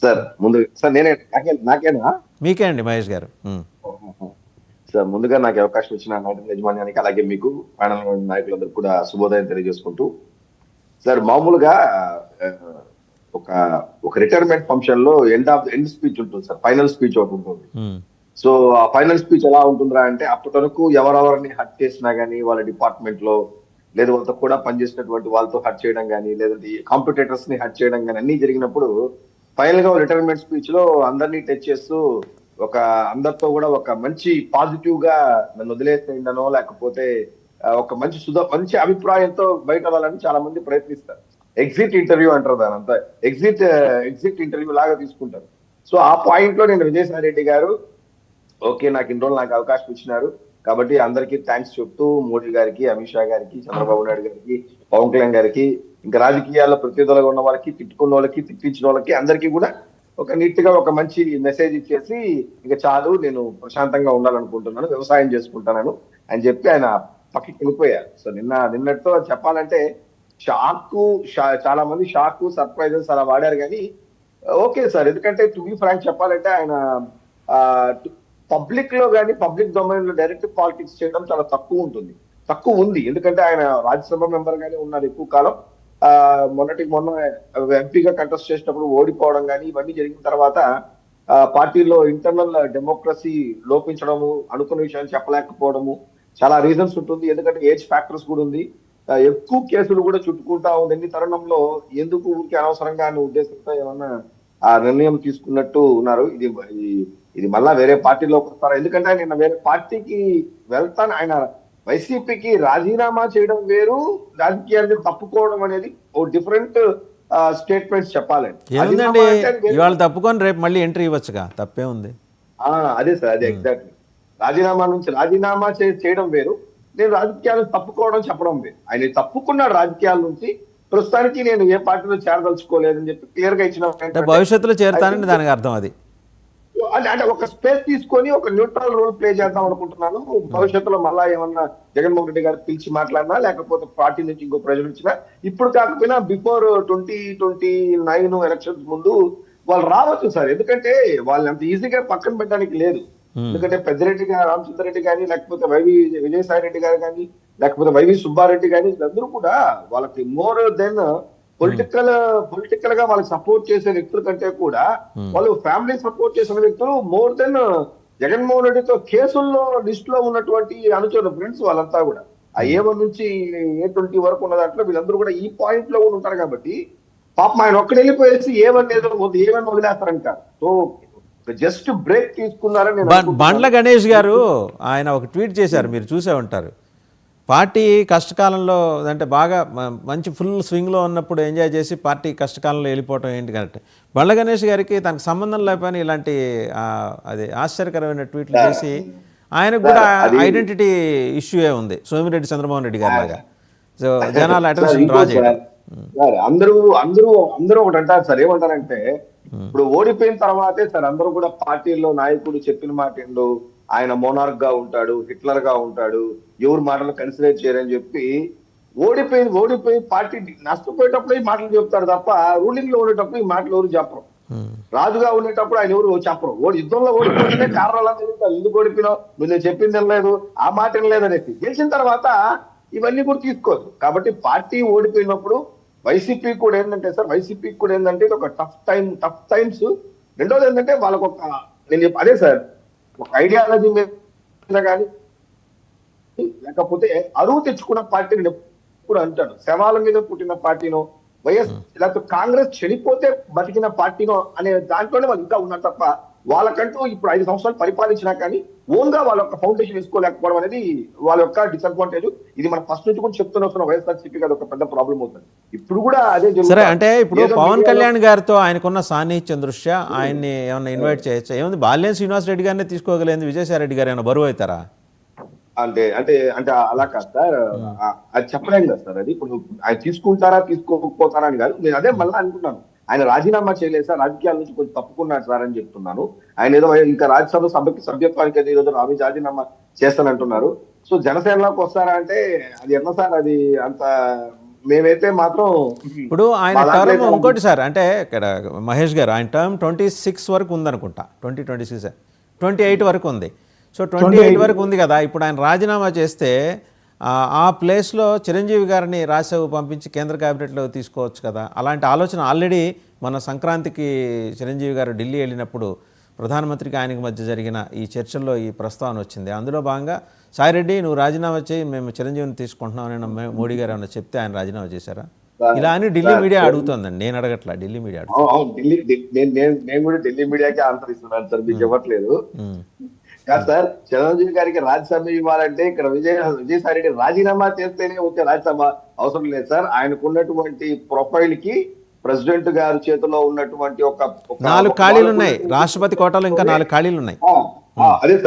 Sir ముందు sir నేనే నాకేనా మీకే అండి మహేష్ గారు. సార్ ముందుగా నాకు అవకాశం ఇచ్చిన నాయకుల యజమాన్యానికి అలాగే మీకు ప్యానల్ నాయకులందరూ కూడా శుభోదయం తెలియజేసుకుంటూ సార్ మామూలుగా ఆ, ఒక ఒక రిటైర్మెంట్ ఫంక్షన్ లో ఎండ్ స్పీచ్ ఉంటుంది సార్, ఫైనల్ స్పీచ్ ఒకటి ఉంటుంది. ఉమ్, సో ఆ ఫైనల్ స్పీచ్ ఎలా ఉంటుందిరా అంటే అప్పటి వరకు ఎవరెవరిని హట్ చేసినా గానీ వాళ్ళ డిపార్ట్మెంట్ లో లేదా వాళ్ళతో కూడా పనిచేసినటువంటి వాళ్ళతో హట్ చేయడం కానీ లేదంటే కాంపిటేటర్స్ ని హట్ చేయడం కానీ అన్ని జరిగినప్పుడు ఫైనల్ గా రిటైర్మెంట్ స్పీచ్ లో అందరినీ టచ్ చేస్తూ ఒక అందరితో కూడా ఒక మంచి పాజిటివ్ గా నన్ను వదిలేసేయండనో లేకపోతే ఒక మంచి అభిప్రాయంతో బయట వాళ్ళని చాలా మంది ప్రయత్నిస్తారు. ఎగ్జిట్ ఇంటర్వ్యూ అంటారు దాని అంతా. ఎగ్జిట్ ఎగ్జిట్ ఇంటర్వ్యూ లాగా తీసుకుంటారు. సో ఆ పాయింట్ లో నేను విజయసాయి రెడ్డి గారు ఓకే నాకు ఇన్ని రోజులు నాకు అవకాశం ఇచ్చినారు కాబట్టి అందరికీ థ్యాంక్స్ చెప్తూ మోడీ గారికి, అమిత్ షా గారికి, చంద్రబాబు నాయుడు గారికి, పవన్ కళ్యాణ్ గారికి, ఇంకా రాజకీయాల్లో ప్రతిదలుగా ఉన్న వాళ్ళకి, తిట్టుకున్న వాళ్ళకి, తిట్టించిన వాళ్ళకి అందరికీ కూడా ఒక నీట్ గా ఒక మంచి మెసేజ్ ఇచ్చేసి ఇక చాలు నేను ప్రశాంతంగా ఉండాలనుకుంటున్నాను, వ్యవసాయం చేసుకుంటాను అని చెప్పి ఆయన పక్కకి వెళ్ళిపోయారు. సో నిన్నటితో చెప్పాలంటే షాక్, చాలా మంది షాక్, సర్ప్రైజెస్ అలా వాడారు కానీ ఓకే సార్. ఎందుకంటే టు బి ఫ్రాంక్ చెప్పాలంటే ఆయన పబ్లిక్ లో కానీ పబ్లిక్ డొమైన్ లో డైరెక్ట్ పాలిటిక్స్ చేయడం చాలా తక్కువ ఉంది. ఎందుకంటే ఆయన రాజ్యసభ మెంబర్ గానే ఉన్నారు ఎక్కువ కాలం. ఆ మొన్న ఎంపీగా కంటెస్ట్ చేసినప్పుడు ఓడిపోవడం కానీ ఇవన్నీ జరిగిన తర్వాత పార్టీలో ఇంటర్నల్ డెమోక్రసీ లోపించడము, అనుకున్న విషయాన్ని చెప్పలేకపోవడము చాలా రీజన్స్ ఉంటుంది. ఎందుకంటే ఏజ్ ఫ్యాక్టర్స్ కూడా ఉంది. ఎక్కువ కేసులు కూడా చుట్టుకుంటా ఉంది. ఎన్ని తరుణంలో ఎందుకు ఊరికి అనవసరంగా అనే ఉద్దేశంతో ఏమన్నా ఆ నిర్ణయం తీసుకున్నట్టు ఉన్నారు. ఇది మళ్ళా వేరే పార్టీలోకి వస్తారా? ఎందుకంటే ఆయన వేరే పార్టీకి వెళ్తాను, ఆయన వైసీపీకి రాజీనామా చేయడం వేరు, రాజకీయాన్ని తప్పుకోవడం అనేది ఓ డిఫరెంట్ స్టేట్మెంట్స్ చెప్పాలండి. ఏముందండి, ఇవాళ తప్పుకొని రేపు మళ్ళీ ఎంట్రీ ఇవ్వచ్చుగా, తప్పే ఉంది. అదే సార్, అదే ఎగ్జాక్ట్లీ. రాజీనామా చేయడం వేరు, నేను రాజకీయాలు తప్పుకోవడం చెప్పడం వేరు. ఆయన తప్పుకున్నాడు రాజకీయాల నుంచి, ప్రస్తుతానికి నేను ఏ పార్టీలో చేరదలుచుకోలేదని చెప్పి క్లియర్ గా ఇచ్చిన భవిష్యత్తులో చేరుతానని దానికి అర్థం అది. అంటే ఒక స్పేస్ తీసుకొని ఒక న్యూట్రల్ రోల్ ప్లే చేద్దాం అనుకుంటున్నాను. భవిష్యత్తులో మళ్ళా ఏమన్నా జగన్మోహన్ రెడ్డి గారు పిలిచి మాట్లాడినా లేకపోతే పార్టీ నుంచి ఇంకో ప్రజలు ఇచ్చినా, ఇప్పుడు కాకపోయినా బిఫోర్ 2029 ఎలక్షన్స్ ముందు వాళ్ళు రావచ్చు సార్. ఎందుకంటే వాళ్ళు అంత ఈజీగా పక్కన పెట్టడానికి లేదు. ఎందుకంటే పెద్దిరెడ్డి గారు, రామచంద్రరెడ్డి కానీ, లేకపోతే విజయసాయి రెడ్డి గారు కానీ, లేకపోతే వైవి సుబ్బారెడ్డి కానీ, వీళ్ళందరూ కూడా వాళ్ళకి మోర్ దెన్ పొలిటికల్ గా వాళ్ళకి సపోర్ట్ చేసే వ్యక్తుల కంటే కూడా వాళ్ళు ఫ్యామిలీ సపోర్ట్ చేసిన వ్యక్తులు మోర్ దెన్ జగన్మోహన్ రెడ్డితో కేసుల్లో లిస్ట్ లో ఉన్నటువంటి అనుచరులు, ఫ్రెండ్స్ వాళ్ళంతా కూడా ఆ A1 నుంచి A20 వరకు ఉన్న దాంట్లో వీళ్ళందరూ కూడా ఈ పాయింట్ లో కూడా ఉంటారు. కాబట్టి పాపం ఆయన ఒక్కడు వెళ్ళిపోయేసి A1 వదిలేస్తారంటారు. సో జస్ట్ బ్రేక్ తీసుకున్నారని బండ్ల గణేష్ గారు ఆయన ఒక ట్వీట్ చేశారు, మీరు చూసే ఉంటారు. పార్టీ కష్టకాలంలో అంటే బాగా మంచి ఫుల్ స్వింగ్లో ఉన్నప్పుడు ఎంజాయ్ చేసి పార్టీ కష్టకాలంలో వెళ్ళిపోవటం ఏంటి కరెక్ట్. బండ్ల గణేష్ గారికి తనకు సంబంధం లేకపోయినా ఇలాంటి అది ఆశ్చర్యకరమైన ట్వీట్లు చేసి ఆయనకు కూడా ఐడెంటిటీ ఇష్యూయే ఉంది, సోమిరెడ్డి చంద్రమోహన్ రెడ్డి గారి లాగా. సో జనాల అటెన్షన్ డ్రా చేయడం. అందరూ ఒకటి అంటారు సార్, ఏమంటారంటే ఇప్పుడు ఓడిపోయిన తర్వాతే సార్ అందరూ కూడా పార్టీల్లో నాయకుడు చెప్పిన మాట ఏందో, ఆయన మోనార్క్ గా ఉంటాడు, హిట్లర్ గా ఉంటాడు, ఎవరు మాటలు కన్సిడర్ చేయరని చెప్పి ఓడిపోయి పార్టీ నష్టపోయేటప్పుడు ఈ మాటలు చెప్తారు తప్ప రూలింగ్ లో ఉండేటప్పుడు ఈ మాటలు ఎవరు చెప్పరు. రాజుగా ఉండేటప్పుడు ఆయన ఎవరు చెప్పరు. యుద్ధంలో ఓడిపోతేనే కారణాలు చెప్తారు, ఎందుకు ఓడిపోయినావు, నువ్వు నేను చెప్పింది లేదు, ఆ మాట లేదు అనేసి. గెలిచిన తర్వాత ఇవన్నీ కూడా తీసుకోదు. కాబట్టి పార్టీ ఓడిపోయినప్పుడు వైసీపీ కూడా ఏంటంటే ఇది ఒక టఫ్ టైమ్స్. రెండోది ఏంటంటే వాళ్ళకు నేను అదే సార్, ఒక ఐడియాలజీ మీద కానీ లేకపోతే అరువు తెచ్చుకున్న పార్టీ నేను ఎప్పుడు అంటాను, శవాల మీద పుట్టిన పార్టీనో లేకపోతే కాంగ్రెస్ చెడిపోతే బతికిన పార్టీనో అనే దాంట్లోనే వాళ్ళు ఇంకా ఉన్నారు తప్ప వాళ్ళకంటూ ఇప్పుడు 5 సంవత్సరాలు పరిపాలించినా కానీ ఓన్ గా వాళ్ళ యొక్క ఫౌండేషన్ వేసుకోలేకపోవడం అనేది వాళ్ళ యొక్క డిసడ్వాంటేజ్. ఇది మన ఫస్ట్ నుంచి కూడా చెప్తున్న వైఎస్ఆర్సీపీ అది ఒక పెద్ద ప్రాబ్లం అవుతుంది. ఇప్పుడు కూడా అదే సరే. అంటే ఇప్పుడు పవన్ కళ్యాణ్ గారితో ఆయనకున్న సాన్నిహిత్యం దృష్ట్యా ఆయన్ని ఏమన్నా ఇన్వైట్ చేయొచ్చా? ఏముంది, బాలినేని శ్రీనివాస్ రెడ్డి గారిని తీసుకోగలేదు, విజయసాయి రెడ్డి గారు ఏమైనా బరువు అవుతారా? అంటే అంటే అంటే అలా కాదు సార్, అది చెప్పలేం కదా సార్. అది ఇప్పుడు ఆయన తీసుకుంటారా తీసుకోకపోతారా అని కాదు. నేను అదే మళ్ళీ అనుకున్నాను, ఆయన రాజీనామా చేయలేదు సార్, రాజకీయాల నుంచి కొంచెం తప్పుకున్నాడు సార్ అని చెప్తున్నాను. ఆయన ఏదో ఇంకా రాజ్యసభ సభ్యత్వానికి ఏదో రాజీనామా చేస్తానంటున్నారు. సో జనసేనలోకి వస్తారా అంటే అది ఎట్లా సార్, అది అంత మేమైతే మాత్రం ఇప్పుడు ఆయన మా దాంట్లో టర్మ్ అయితే ఇంకోటి సార్, అంటే ఇక్కడ మహేష్ గారు ఆయన టర్మ్ 26 వరకు ఉందనుకుంటా, 2026 28 వరకు ఉంది. సో 28 వరకు ఉంది కదా. ఇప్పుడు ఆయన రాజీనామా చేస్తే ఆ ప్లేస్లో చిరంజీవి గారిని రాజ్యసభ పంపించి కేంద్ర క్యాబినెట్లో తీసుకోవచ్చు కదా. అలాంటి ఆలోచన ఆల్రెడీ మన సంక్రాంతికి చిరంజీవి గారు ఢిల్లీ వెళ్ళినప్పుడు ప్రధానమంత్రికి ఆయనకి మధ్య జరిగిన ఈ చర్చల్లో ఈ ప్రస్తావన వచ్చింది. అందులో భాగంగా సాయిరెడ్డి నువ్వు రాజీనామా చేయి, మేము చిరంజీవిని తీసుకుంటున్నామని మోడీ గారు ఏమన్నా చెప్తే ఆయన రాజీనామా చేశారా? ఇలా అని ఢిల్లీ మీడియా అడుగుతోందండి, నేను అడగట్లా, ఢిల్లీ మీడియా అడుగుతుంది. అవును, నేను కూడా ఢిల్లీ మీడియాకి ఆన్సర్ ఇస్తున్నాను సార్, మీకు ఇవ్వట్లేదు కాదు సార్. చిరంజీవి గారికి రాజ్యసభ ఇవ్వాలంటే ఇక్కడ విజయసాయి రెడ్డి రాజీనామా చేస్తేనే ఓకే, రాజ్యసభ అవసరం లేదు సార్. ఆయనకున్నటువంటి ప్రొఫైల్ కి ప్రెసిడెంట్ గారి చేతిలో ఉన్నటువంటి ఒక 4 ఖాళీలు ఉన్నాయి రాష్ట్రపతి కోటాలో, ఇంకా 4 ఖాళీలు ఉన్నాయి. అదే సార్.